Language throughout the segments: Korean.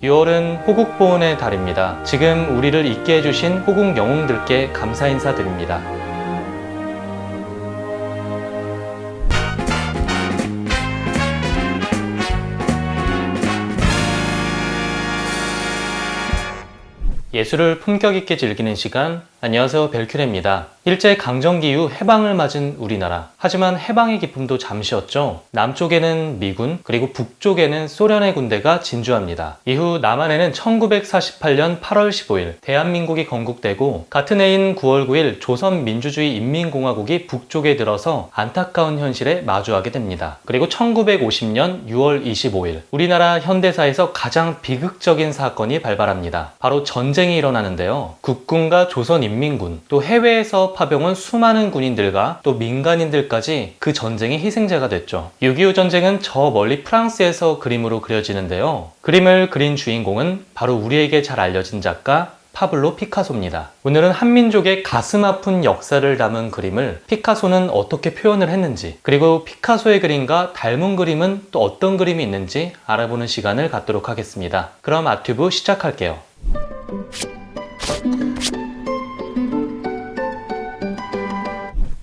6월은 호국보훈의 달입니다. 지금 우리를 있게 해주신 호국 영웅들께 감사 인사드립니다. 예술을 품격 있게 즐기는 시간, 안녕하세요, 벨큐레입니다. 일제강점기 이후 해방을 맞은 우리나라. 하지만 해방의 기쁨도 잠시였죠. 남쪽에는 미군, 그리고 북쪽에는 소련의 군대가 진주합니다. 이후 남한에는 1948년 8월 15일 대한민국이 건국되고 같은 해인 9월 9일 조선민주주의 인민공화국이 북쪽에 들어서 안타까운 현실에 마주하게 됩니다. 그리고 1950년 6월 25일 우리나라 현대사에서 가장 비극적인 사건이 발발합니다. 바로 전쟁이 일어나는데요. 국군과 조선인민군, 또 해외에서 파병온 수많은 군인들과 또 민간인들까지 그 전쟁의 희생자가 됐죠. 6.25 전쟁은 저 멀리 프랑스에서 그림으로 그려지는데요. 그림을 그린 주인공은 바로 우리에게 잘 알려진 작가 파블로 피카소입니다. 오늘은 한민족의 가슴 아픈 역사를 담은 그림을 피카소는 어떻게 표현을 했는지, 그리고 피카소의 그림과 닮은 그림은 또 어떤 그림이 있는지 알아보는 시간을 갖도록 하겠습니다. 그럼 아튜브 시작할게요.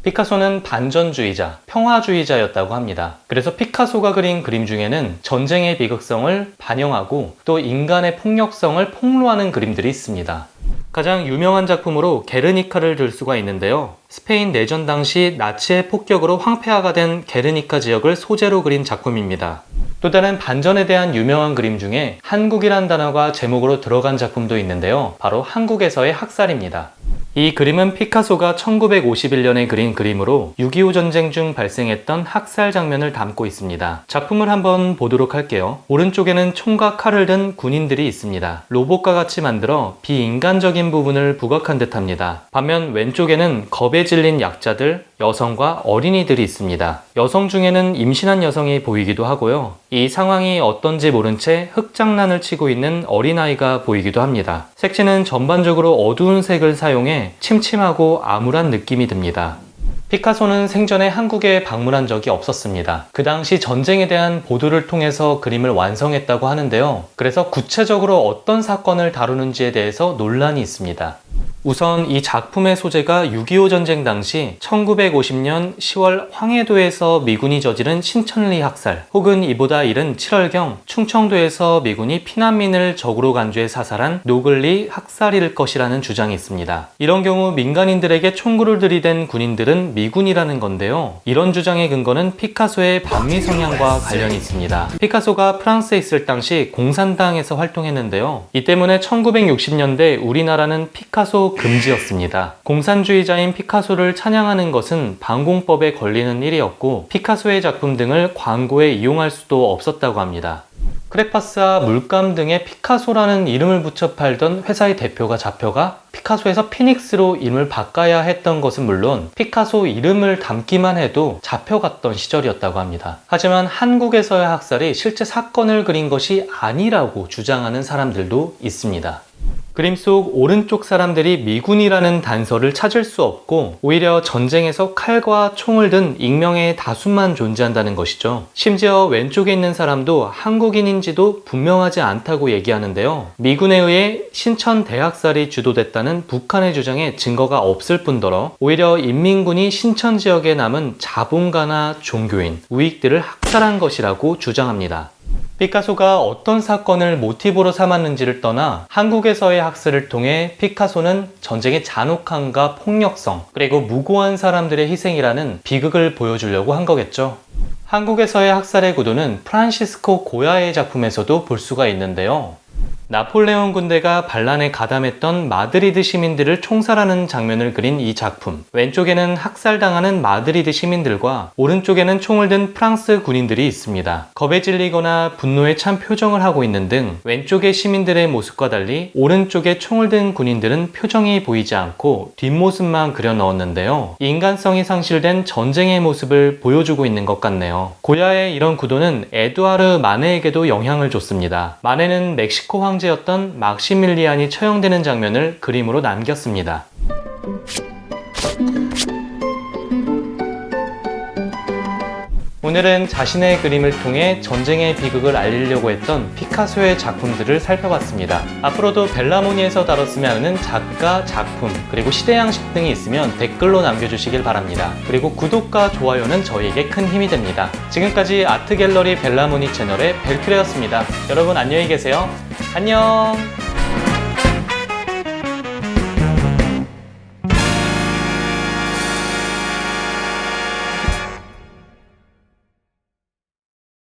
피카소는 반전주의자, 평화주의자였다고 합니다. 그래서 피카소가 그린 그림 중에는 전쟁의 비극성을 반영하고 또 인간의 폭력성을 폭로하는 그림들이 있습니다. 가장 유명한 작품으로 게르니카를 들 수가 있는데요. 스페인 내전 당시 나치의 폭격으로 황폐화가 된 게르니카 지역을 소재로 그린 작품입니다. 또 다른 반전에 대한 유명한 그림 중에 한국이란 단어가 제목으로 들어간 작품도 있는데요. 바로 한국에서의 학살입니다. 이 그림은 피카소가 1951년에 그린 그림으로 6.25 전쟁 중 발생했던 학살 장면을 담고 있습니다. 작품을 한번 보도록 할게요. 오른쪽에는 총과 칼을 든 군인들이 있습니다. 로봇과 같이 만들어 비인간적인 부분을 부각한 듯합니다. 반면 왼쪽에는 겁에 질린 약자들, 여성과 어린이들이 있습니다. 여성 중에는 임신한 여성이 보이기도 하고요. 이 상황이 어떤지 모른 채 흙장난을 치고 있는 어린아이가 보이기도 합니다. 색채는 전반적으로 어두운 색을 사용해 침침하고 암울한 느낌이 듭니다. 피카소는 생전에 한국에 방문한 적이 없었습니다. 그 당시 전쟁에 대한 보도를 통해서 그림을 완성했다고 하는데요. 그래서 구체적으로 어떤 사건을 다루는지에 대해서 논란이 있습니다. 우선 이 작품의 소재가 6.25 전쟁 당시 1950년 10월 황해도에서 미군이 저지른 신천리 학살, 혹은 이보다 이른 7월경 충청도에서 미군이 피난민을 적으로 간주해 사살한 노글리 학살일 것이라는 주장이 있습니다. 이런 경우 민간인들에게 총구를 들이댄 군인들은 미군이라는 건데요. 이런 주장의 근거는 피카소의 반미 성향과 관련이 있습니다. 피카소가 프랑스에 있을 당시 공산당에서 활동했는데요. 이 때문에 1960년대 우리나라는 피카소 금지였습니다. 공산주의자인 피카소를 찬양하는 것은 반공법에 걸리는 일이었고 피카소의 작품 등을 광고에 이용할 수도 없었다고 합니다. 크레파스와 물감 등의 피카소라는 이름을 붙여 팔던 회사의 대표가 잡혀가 피카소에서 피닉스로 이름을 바꿔야 했던 것은 물론 피카소 이름을 담기만 해도 잡혀갔던 시절이었다고 합니다. 하지만 한국에서의 학살이 실제 사건을 그린 것이 아니라고 주장하는 사람들도 있습니다. 그림 속 오른쪽 사람들이 미군이라는 단서를 찾을 수 없고 오히려 전쟁에서 칼과 총을 든 익명의 다수만 존재한다는 것이죠. 심지어 왼쪽에 있는 사람도 한국인인지도 분명하지 않다고 얘기하는데요. 미군에 의해 신천 대학살이 주도됐다는 북한의 주장에 증거가 없을 뿐더러 오히려 인민군이 신천 지역에 남은 자본가나 종교인, 우익들을 학살한 것이라고 주장합니다. 피카소가 어떤 사건을 모티브로 삼았는지를 떠나 한국에서의 학살을 통해 피카소는 전쟁의 잔혹함과 폭력성, 그리고 무고한 사람들의 희생이라는 비극을 보여주려고 한 거겠죠. 한국에서의 학살의 구도는 프란시스코 고야의 작품에서도 볼 수가 있는데요. 나폴레옹 군대가 반란에 가담했던 마드리드 시민들을 총살하는 장면을 그린 이 작품. 왼쪽에는 학살당하는 마드리드 시민들과 오른쪽에는 총을 든 프랑스 군인들이 있습니다. 겁에 질리거나 분노에 찬 표정을 하고 있는 등 왼쪽의 시민들의 모습과 달리 오른쪽에 총을 든 군인들은 표정이 보이지 않고 뒷모습만 그려 넣었는데요. 인간성이 상실된 전쟁의 모습을 보여주고 있는 것 같네요. 고야의 이런 구도는 에두아르 마네에게도 영향을 줬습니다. 마네는 멕시코 황제였던 막시밀리안이 처형되는 장면을 그림으로 남겼습니다. 오늘은 자신의 그림을 통해 전쟁의 비극을 알리려고 했던 피카소의 작품들을 살펴봤습니다. 앞으로도 벨라모니에서 다뤘으면 하는 작가, 작품, 그리고 시대양식 등이 있으면 댓글로 남겨주시길 바랍니다. 그리고 구독과 좋아요는 저희에게 큰 힘이 됩니다. 지금까지 아트갤러리 벨라모니 채널의 벨큐레였습니다. 여러분 안녕히 계세요. 안녕!